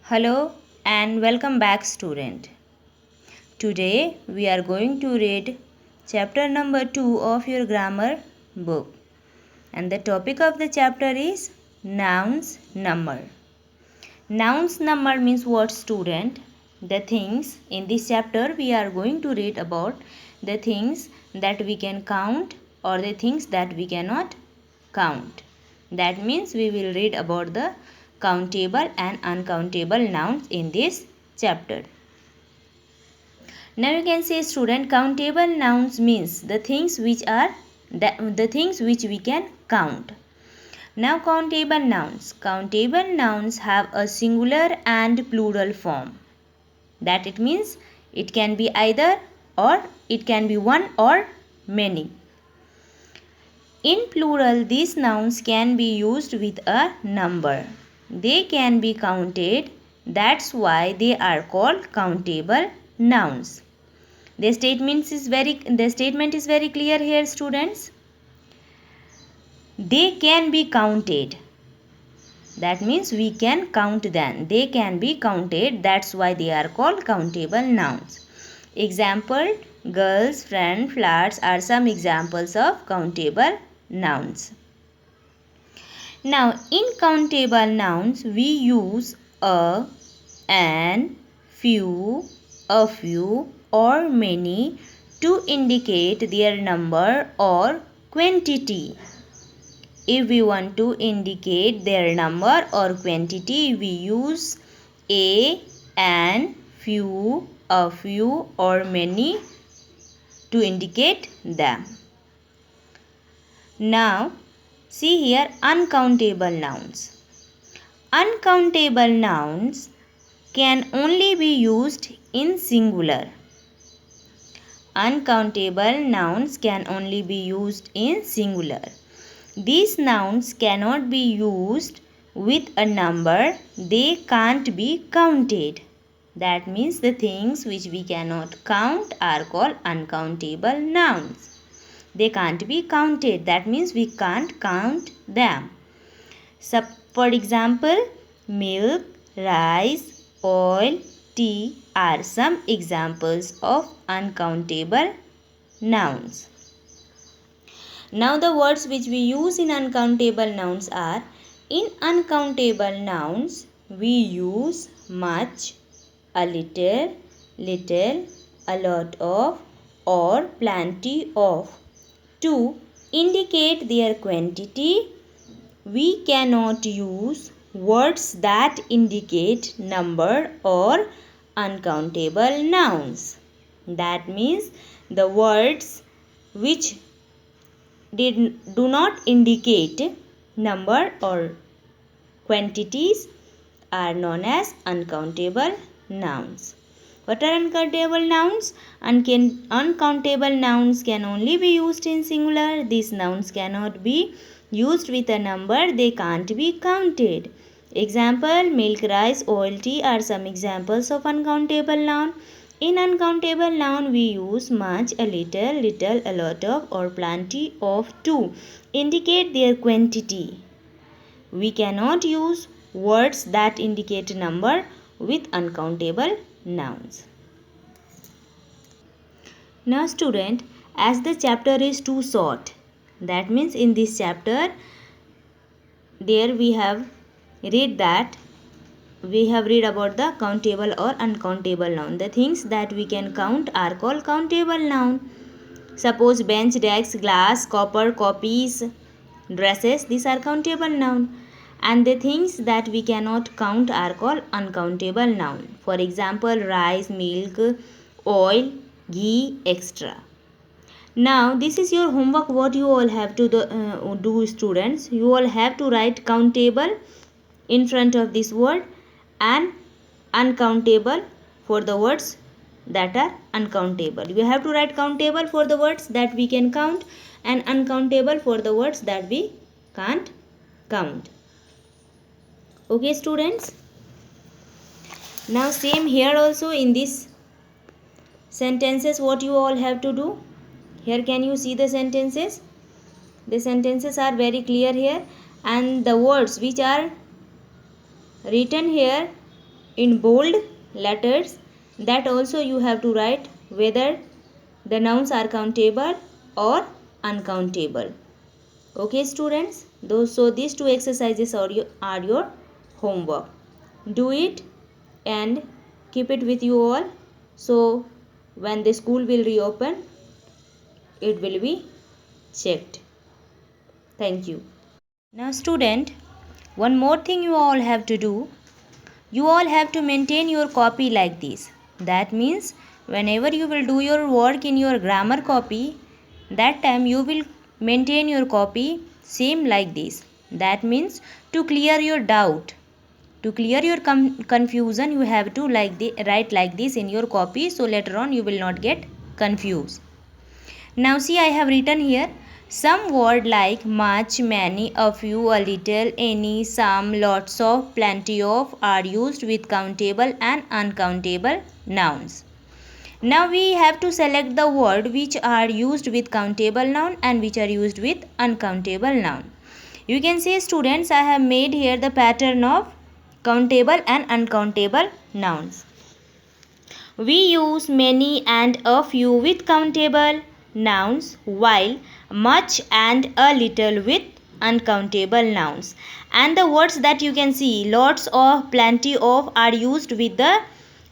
Hello and welcome back, student. Today we are going to read chapter number 2 of your grammar book, and the topic of the chapter is nouns number. Nouns number means what, student? The things in this chapter we are going to read about the things that we can count or the things that we cannot count. That means we will read about the countable and uncountable nouns in this chapter. Now you can say, student, countable nouns means the things which we can count. Now countable nouns have a singular and plural form. That it means it can be either or it can be one or many. In plural, these nouns can be used with a number. They can be counted. That's why they are called countable nouns. The statement is very clear here, students. They can be counted. That means we can count them. They can be counted. That's why they are called countable nouns. Example: girls, friend, flowers are some examples of countable nouns. Now, in countable nouns, we use a, an, few, a few, or many to indicate their number or quantity. If we want to indicate their number or quantity, we use a, an, few, a few, or many to indicate them. Now, see here uncountable nouns. Uncountable nouns can only be used in singular. Uncountable nouns can only be used in singular. These nouns cannot be used with a number. They can't be counted. That means the things which we cannot count are called uncountable nouns. They can't be counted. That means we can't count them. For example, milk, rice, oil, tea are some examples of uncountable nouns. Now the words which we use in uncountable nouns are: in uncountable nouns we use much, a little, little, a lot of, or plenty of. To indicate their quantity, we cannot use words that indicate number or uncountable nouns. That means the words which do not indicate number or quantities are known as uncountable nouns. What are uncountable nouns? Uncountable nouns can only be used in singular. These nouns cannot be used with a number. They can't be counted. Example: milk, rice, oil, tea are some examples of uncountable noun. In uncountable noun, we use much, a little, little, a lot of, or plenty of to indicate their quantity. We cannot use words that indicate number with uncountable nouns. Now, student, as the chapter is too short, that means in this chapter, there we have read about the countable or uncountable noun. The things that we can count are called countable noun. Suppose bench, desk, glass, copper, copies, dresses, these are countable noun. And the things that we cannot count are called uncountable noun. For example, rice, milk, oil, ghee, etc. Now, this is your homework. What you all have to do, students? You all have to write countable in front of this word and uncountable for the words that are uncountable. You have to write countable for the words that we can count and uncountable for the words that we can't count. Okay, students? Now, same here also in this sentences, what you all have to do? Here, can you see the sentences? The sentences are very clear here, and the words which are written here in bold letters. That also you have to write whether the nouns are countable or uncountable. Okay students, so these two exercises are your homework. Do it and keep it with you all, so when the school will reopen it will be checked. Thank you. Now student, one more thing you all have to do. You all have to maintain your copy like this. That means whenever you will do your work in your grammar copy, that time you will maintain your copy same like this. That means to clear your doubt, to clear your confusion, you have to write like this in your copy, so later on you will not get confused. Now see, I have written here some word like much, many, a few, a little, any, some, lots of, plenty of are used with countable and uncountable nouns. Now we have to select the word which are used with countable noun and which are used with uncountable noun. You can say students, I have made here the pattern of countable and uncountable nouns. We use many and a few with countable nouns, while much and a little with uncountable nouns. And the words that you can see, lots of, plenty of, are used with the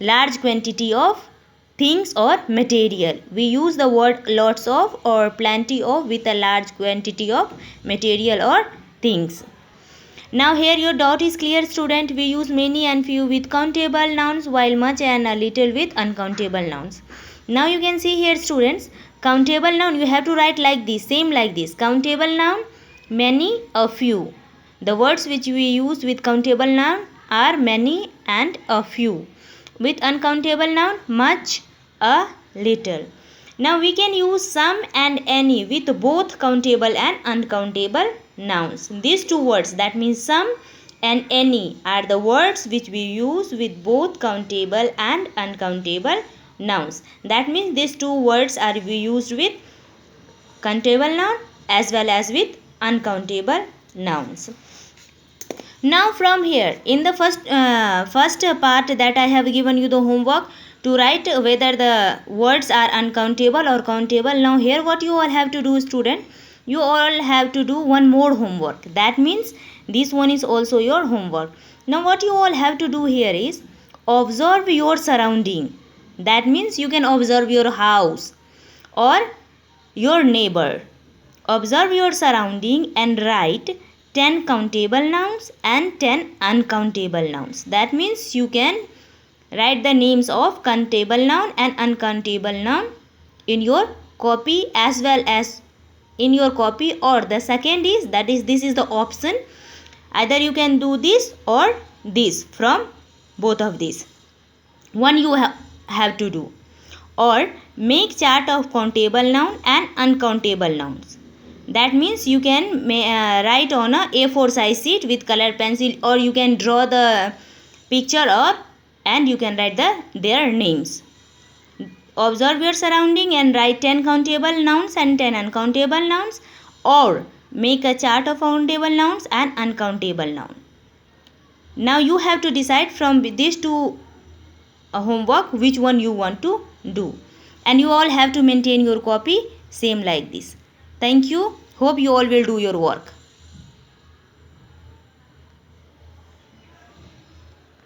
large quantity of things or material. We use the word lots of or plenty of with a large quantity of material or things. Now here your doubt is clear student. We use many and few with countable nouns, while much and a little with uncountable nouns. Now you can see here students, countable noun you have to write like this, same like this. Countable noun, many, a few. The words which we use with countable noun are many and a few. With uncountable noun, much, a little. Now we can use some and any with both countable and uncountable nouns. These two words, that means some and any, are the words which we use with both countable and uncountable nouns. That means these two words are used with countable noun as well as with uncountable nouns. Now from here, in the first part that I have given you the homework to write whether the words are uncountable or countable. Now here what you all have to do student, you all have to do one more homework. That means this one is also your homework. Now what you all have to do here is observe your surrounding. That means you can observe your house or your neighbor. Observe your surrounding and write 10 countable nouns and 10 uncountable nouns. That means you can write the names of countable noun and uncountable noun in your copy as well as in your copy, or the second is, that is, this is the option. Either you can do this or this, from both of these. One you have to do. Or make chart of countable noun and uncountable nouns. That means you can write on a A4 size sheet with colored pencil, or you can draw the picture and you can write their names. Observe your surrounding and write 10 countable nouns and 10 uncountable nouns, or make a chart of countable nouns and uncountable noun. Now you have to decide from these two homework which one you want to do, and you all have to maintain your copy same like this. Thank you. Hope you all will do your work.